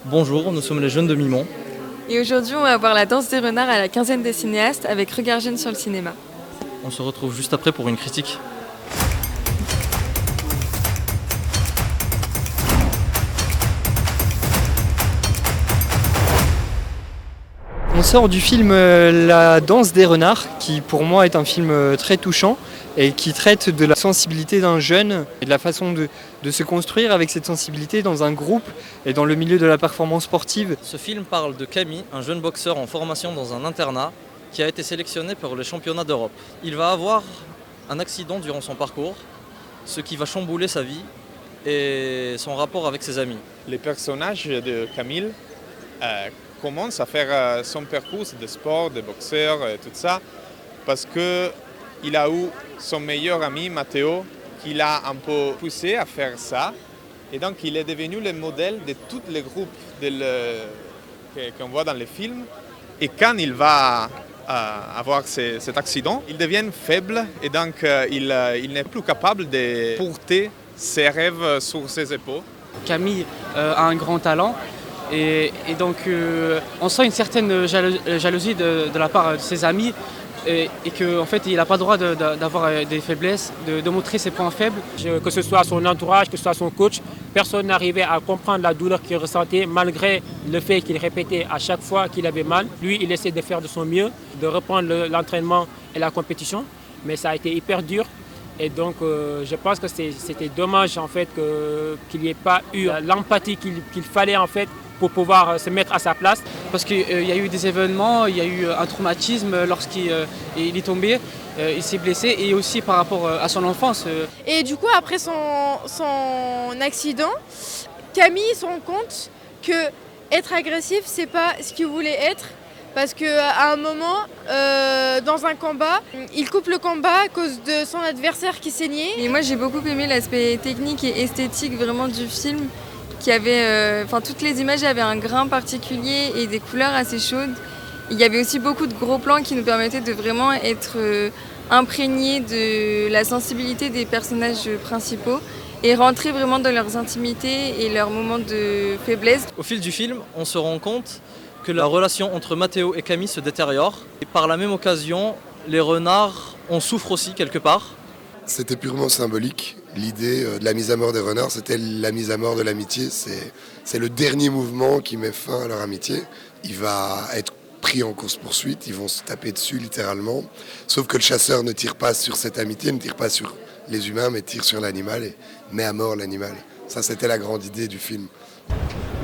Bonjour, nous sommes les jeunes de Mimont. Et aujourd'hui, on va voir la danse des renards à la quinzaine des cinéastes avec Regard Jeune sur le cinéma. On se retrouve juste après pour une critique. On sort du film La danse des renards, qui pour moi est un film très touchant et qui traite de la sensibilité d'un jeune et de la façon de se construire avec cette sensibilité dans un groupe et dans le milieu de la performance sportive. Ce film parle de Camille, un jeune boxeur en formation dans un internat qui a été sélectionné pour les championnats d'Europe. Il va avoir un accident durant son parcours, ce qui va chambouler sa vie et son rapport avec ses amis. Le personnage de Camille commence à faire son parcours de sport, de boxeur, tout ça, parce qu'il a eu son meilleur ami, Matteo, qui l'a un peu poussé à faire ça. Et donc il est devenu le modèle de tous les groupes qu'on voit dans les films. Et quand il va avoir cet accident, il devient faible et donc il n'est plus capable de porter ses rêves sur ses épaules. Camille a un grand talent. Et donc on sent une certaine jalousie de la part de ses amis et qu'en fait il n'a pas le droit d'avoir des faiblesses, de montrer ses points faibles. Que ce soit son entourage, que ce soit son coach, personne n'arrivait à comprendre la douleur qu'il ressentait malgré le fait qu'il répétait à chaque fois qu'il avait mal. Lui, il essaie de faire de son mieux, de reprendre l'entraînement et la compétition, mais ça a été hyper dur. Et donc je pense que c'était dommage en fait qu'il n'y ait pas eu l'empathie qu'il fallait en fait pour pouvoir se mettre à sa place. Parce qu'il y a eu des événements, il y a eu un traumatisme lorsqu'il est tombé, il s'est blessé et aussi par rapport à son enfance. Et du coup, après son accident, Camille se rend compte que être agressif, c'est pas ce qu'il voulait être. Parce qu'à un moment, dans un combat, il coupe le combat à cause de son adversaire qui saignait. Et moi, j'ai beaucoup aimé l'aspect technique et esthétique vraiment du film, qui avait, toutes les images avaient un grain particulier et des couleurs assez chaudes. Il y avait aussi beaucoup de gros plans qui nous permettaient de vraiment être imprégnés de la sensibilité des personnages principaux et rentrer vraiment dans leurs intimités et leurs moments de faiblesse. Au fil du film, on se rend compte que la relation entre Matteo et Camille se détériore. Et par la même occasion, les renards en souffrent aussi quelque part. C'était purement symbolique. L'idée de la mise à mort des renards, c'était la mise à mort de l'amitié. C'est le dernier mouvement qui met fin à leur amitié. Il va être pris en course-poursuite, ils vont se taper dessus littéralement. Sauf que le chasseur ne tire pas sur cette amitié, ne tire pas sur les humains, mais tire sur l'animal et met à mort l'animal. Ça, c'était la grande idée du film.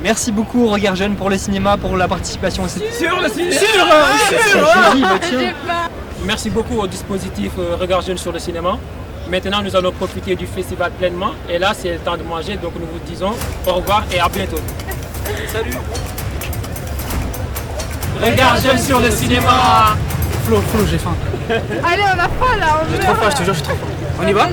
Merci beaucoup Regard Jeune pour le cinéma, pour la participation aussi. Sur le cinéma. Merci beaucoup au dispositif Regard Jeune sur le cinéma. Maintenant, nous allons profiter du festival pleinement. Et là, c'est le temps de manger. Donc, nous vous disons au revoir et à bientôt. Salut. Regard Jeune sur le cinéma. Flo, j'ai faim. Allez, on a faim là, J'ai trop faim, je te jure, j'ai trop faim. On y va ?